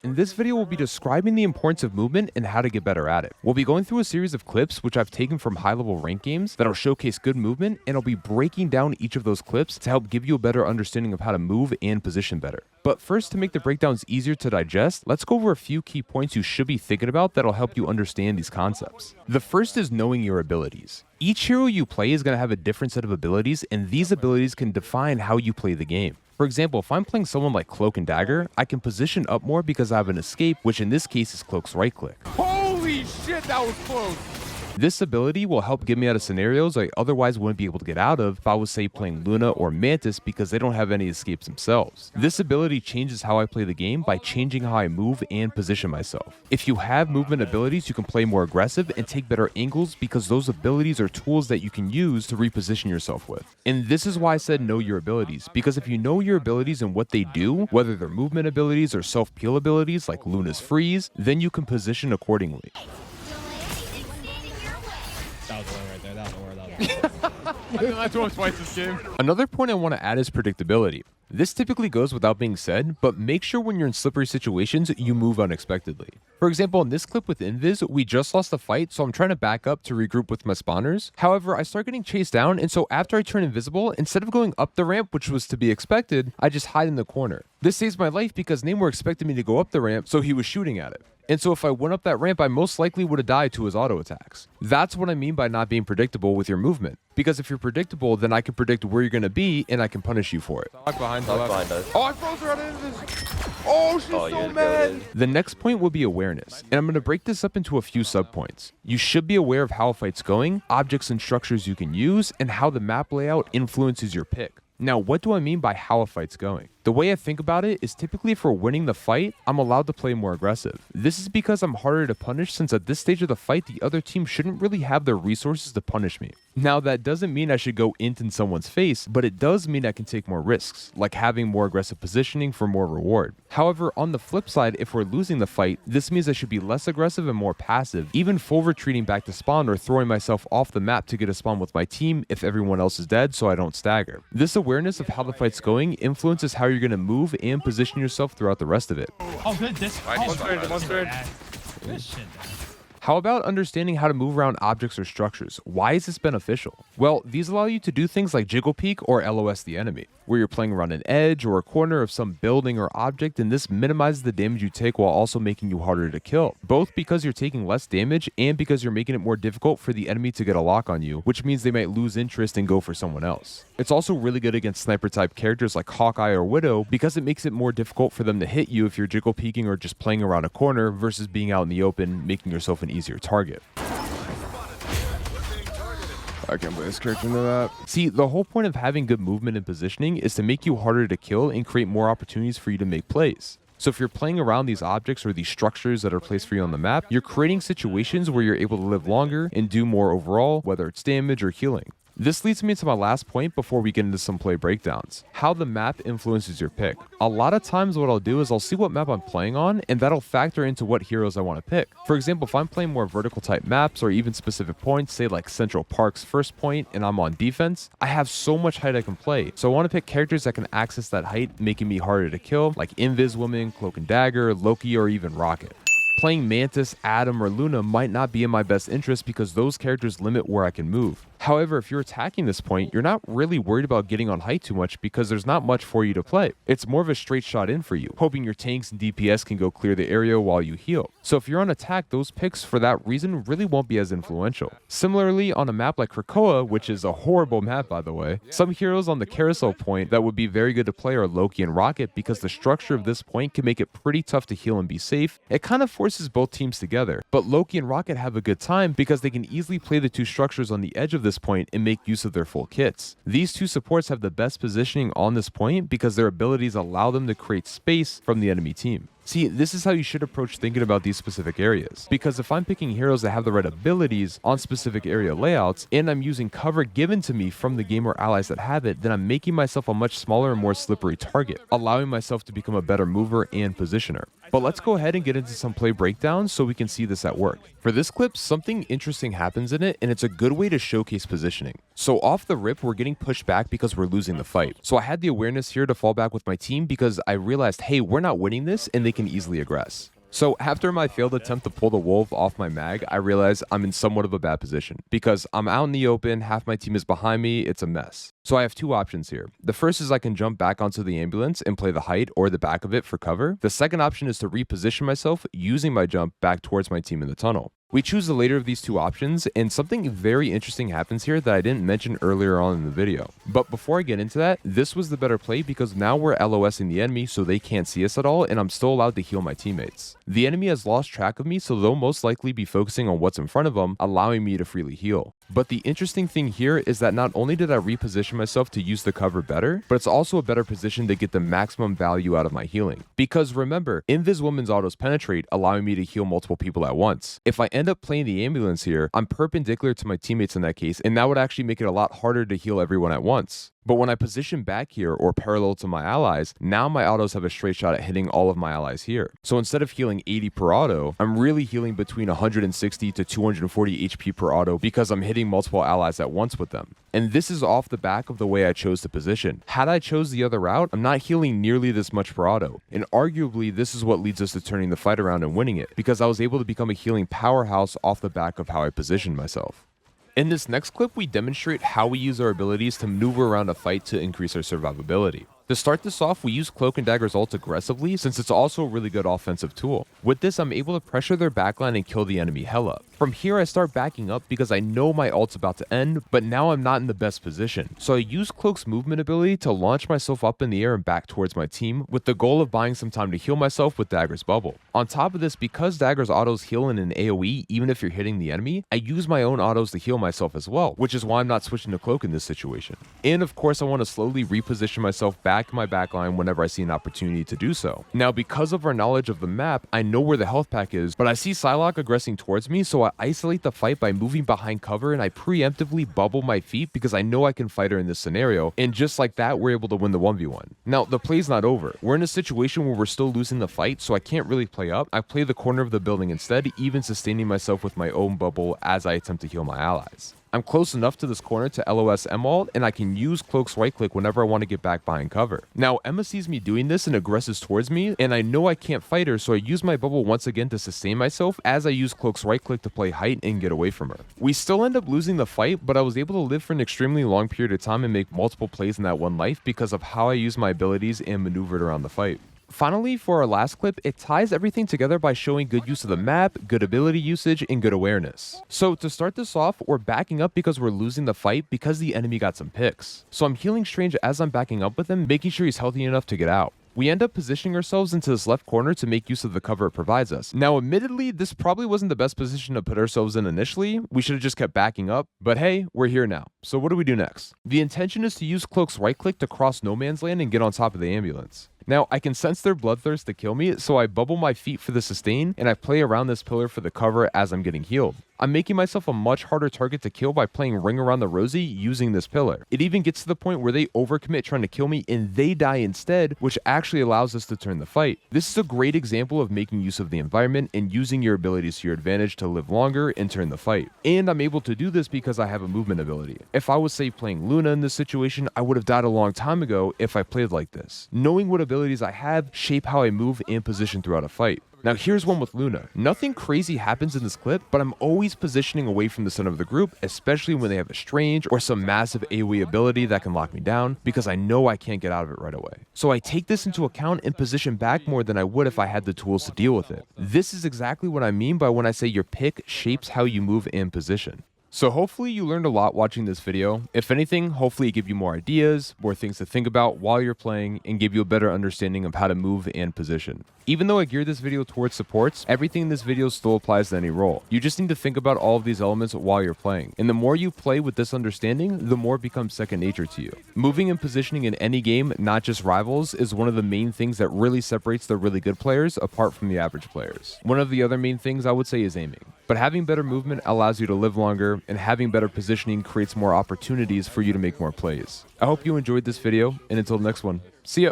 In this video, we'll be describing the importance of movement and how to get better at it. We'll be going through a series of clips which I've taken from high-level rank games that'll showcase good movement, and I'll be breaking down each of those clips to help give you a better understanding of how to move and position better. But first, to make the breakdowns easier to digest, let's go over a few key points you should be thinking about that'll help you understand these concepts. The first is knowing your abilities. Each hero you play is going to have a different set of abilities, and these abilities can define how you play the game. For example, if I'm playing someone like Cloak and Dagger, I can position up more because I have an escape, which in this case is Cloak's right click. Holy shit, that was close. This ability will help get me out of scenarios I otherwise wouldn't be able to get out of if I was, say, playing Luna or Mantis because they don't have any escapes themselves. This ability changes how I play the game by changing how I move and position myself. If you have movement abilities, you can play more aggressive and take better angles because those abilities are tools that you can use to reposition yourself with. And this is why I said know your abilities, because if you know your abilities and what they do, whether they're movement abilities or self-peel abilities like Luna's freeze, then you can position accordingly. That was the one right there. That was the one. I think that's one twice this game. Another point I want to add is predictability. This typically goes without being said, but make sure when you're in slippery situations, you move unexpectedly. For example, in this clip with Invis, we just lost a fight, so I'm trying to back up to regroup with my spawners. However, I start getting chased down, and so after I turn invisible, instead of going up the ramp, which was to be expected, I just hide in the corner. This saves my life because Namor expected me to go up the ramp, so he was shooting at it. And so if I went up that ramp, I most likely would have died to his auto attacks. That's what I mean by not being predictable with your movement. Because if you're predictable, then I can predict where you're going to be, and I can punish you for it. Lock behind, Behind us. Oh, I froze her out of this. Oh, she's so you're mad. goated. The next point will be awareness, and I'm going to break this up into a few subpoints. You should be aware of how a fight's going, objects and structures you can use, and how the map layout influences your pick. Now, what do I mean by how a fight's going? The way I think about it is typically if we're winning the fight, I'm allowed to play more aggressive. This is because I'm harder to punish since at this stage of the fight, the other team shouldn't really have the resources to punish me. Now, that doesn't mean I should go into someone's face, but it does mean I can take more risks, like having more aggressive positioning for more reward. However, on the flip side, if we're losing the fight, this means I should be less aggressive and more passive, even full retreating back to spawn or throwing myself off the map to get a spawn with my team if everyone else is dead so I don't stagger. This awareness of how the fight's going influences how you're going to move and position yourself throughout the rest of it. Oh, good. This. One third. Good shit, Dad. How about understanding how to move around objects or structures? Why is this beneficial? Well, these allow you to do things like jiggle peek or LOS the enemy, where you're playing around an edge or a corner of some building or object, and this minimizes the damage you take while also making you harder to kill, both because you're taking less damage and because you're making it more difficult for the enemy to get a lock on you, which means they might lose interest and go for someone else. It's also really good against sniper type characters like Hawkeye or Widow because it makes it more difficult for them to hit you if you're jiggle peeking or just playing around a corner versus being out in the open, making yourself an easier target. I can't play this character into that. See, the whole point of having good movement and positioning is to make you harder to kill and create more opportunities for you to make plays. So if you're playing around these objects or these structures that are placed for you on the map, you're creating situations where you're able to live longer and do more overall, whether it's damage or healing. This leads me to my last point before we get into some play breakdowns. How the map influences your pick. A lot of times what I'll do is I'll see what map I'm playing on, and that'll factor into what heroes I want to pick. For example, if I'm playing more vertical type maps or even specific points, say like Central Park's first point and I'm on defense, I have so much height I can play. So I want to pick characters that can access that height, making me harder to kill, like Invis Woman, Cloak and Dagger, Loki, or even Rocket. Playing Mantis, Adam, or Luna might not be in my best interest because those characters limit where I can move. However, if you're attacking this point, you're not really worried about getting on height too much because there's not much for you to play. It's more of a straight shot in for you, hoping your tanks and DPS can go clear the area while you heal. So if you're on attack, those picks for that reason really won't be as influential. Similarly, on a map like Krakoa, which is a horrible map by the way, some heroes on the carousel point that would be very good to play are Loki and Rocket because the structure of this point can make it pretty tough to heal and be safe. It kind of forces both teams together, but Loki and Rocket have a good time because they can easily play the two structures on the edge of this point and make use of their full kits. These two supports have the best positioning on this point because their abilities allow them to create space from the enemy team. See, this is how you should approach thinking about these specific areas. Because if I'm picking heroes that have the right abilities on specific area layouts, and I'm using cover given to me from the game or allies that have it, then I'm making myself a much smaller and more slippery target, allowing myself to become a better mover and positioner. But let's go ahead and get into some play breakdowns so we can see this at work. For this clip, something interesting happens in it, and it's a good way to showcase positioning. So off the rip, we're getting pushed back because we're losing the fight. So I had the awareness here to fall back with my team because I realized, hey, we're not winning this and they can easily aggress. So after my failed attempt to pull the wolf off my mag, I realized I'm in somewhat of a bad position because I'm out in the open, half my team is behind me, it's a mess. So I have two options here. The first is I can jump back onto the ambulance and play the height or the back of it for cover. The second option is to reposition myself using my jump back towards my team in the tunnel. We choose the later of these two options, and something very interesting happens here that I didn't mention earlier on in the video. But before I get into that, this was the better play because now we're LOSing the enemy so they can't see us at all, and I'm still allowed to heal my teammates. The enemy has lost track of me, so they'll most likely be focusing on what's in front of them, allowing me to freely heal. But the interesting thing here is that not only did I reposition myself to use the cover better, but it's also a better position to get the maximum value out of my healing. Because remember, Invis Woman's autos penetrate, allowing me to heal multiple people at once. If I end up playing the ambulance here, I'm perpendicular to my teammates in that case, and that would actually make it a lot harder to heal everyone at once. But when I position back here or parallel to my allies, now my autos have a straight shot at hitting all of my allies here. So instead of healing 80 per auto, I'm really healing between 160 to 240 HP per auto because I'm hitting multiple allies at once with them. And this is off the back of the way I chose to position. Had I chose the other route, I'm not healing nearly this much per auto. And arguably, this is what leads us to turning the fight around and winning it, because I was able to become a healing powerhouse off the back of how I positioned myself. In this next clip, we demonstrate how we use our abilities to maneuver around a fight to increase our survivability. To start this off, we use Cloak and Dagger's ult aggressively since it's also a really good offensive tool. With this, I'm able to pressure their backline and kill the enemy hella. From here, I start backing up because I know my ult's about to end, but now I'm not in the best position. So I use Cloak's movement ability to launch myself up in the air and back towards my team with the goal of buying some time to heal myself with Dagger's bubble. On top of this, because Dagger's autos heal in an AoE even if you're hitting the enemy, I use my own autos to heal myself as well, which is why I'm not switching to Cloak in this situation. And of course, I want to slowly reposition myself back in my backline whenever I see an opportunity to do so. Now, because of our knowledge of the map, I know where the health pack is, but I see Psylocke aggressing towards me, so I isolate the fight by moving behind cover and I preemptively bubble my feet because I know I can fight her in this scenario, and just like that, we're able to win the 1v1. Now, the play's not over. We're in a situation where we're still losing the fight, so I can't really play up. I play the corner of the building instead, even sustaining myself with my own bubble as I attempt to heal my allies. I'm close enough to this corner to LOS ult, and I can use Cloak's right click whenever I want to get back behind cover. Now, Emma sees me doing this and aggresses towards me, and I know I can't fight her, so I use my bubble once again to sustain myself as I use Cloak's right click to play height and get away from her. We still end up losing the fight, but I was able to live for an extremely long period of time and make multiple plays in that one life because of how I used my abilities and maneuvered around the fight. Finally, for our last clip, it ties everything together by showing good use of the map, good ability usage, and good awareness. So to start this off, we're backing up because we're losing the fight because the enemy got some picks. So I'm healing Strange as I'm backing up with him, making sure he's healthy enough to get out. We end up positioning ourselves into this left corner to make use of the cover it provides us. Now, admittedly, this probably wasn't the best position to put ourselves in initially. We should have just kept backing up, but hey, we're here now. So what do we do next? The intention is to use Cloak's right click to cross no man's land and get on top of the ambulance. Now, I can sense their bloodthirst to kill me, so I bubble my feet for the sustain, and I play around this pillar for the cover as I'm getting healed. I'm making myself a much harder target to kill by playing Ring Around the Rosie using this pillar. It even gets to the point where they overcommit trying to kill me and they die instead, which actually allows us to turn the fight. This is a great example of making use of the environment and using your abilities to your advantage to live longer and turn the fight. And I'm able to do this because I have a movement ability. If I was, say, playing Luna in this situation, I would have died a long time ago if I played like this. Knowing what abilities I have shape how I move and position throughout a fight. Now here's one with Luna. Nothing crazy happens in this clip, but I'm always positioning away from the center of the group, especially when they have a Strange or some massive AoE ability that can lock me down, because I know I can't get out of it right away. So I take this into account and position back more than I would if I had the tools to deal with it. This is exactly what I mean by when I say your pick shapes how you move and position. So hopefully you learned a lot watching this video. If anything, hopefully it gave you more ideas, more things to think about while you're playing, and give you a better understanding of how to move and position. Even though I geared this video towards supports, everything in this video still applies to any role. You just need to think about all of these elements while you're playing. And the more you play with this understanding, the more it becomes second nature to you. Moving and positioning in any game, not just rivals, is one of the main things that really separates the really good players apart from the average players. One of the other main things I would say is aiming. But having better movement allows you to live longer, and having better positioning creates more opportunities for you to make more plays. I hope you enjoyed this video, and until the next one, see ya!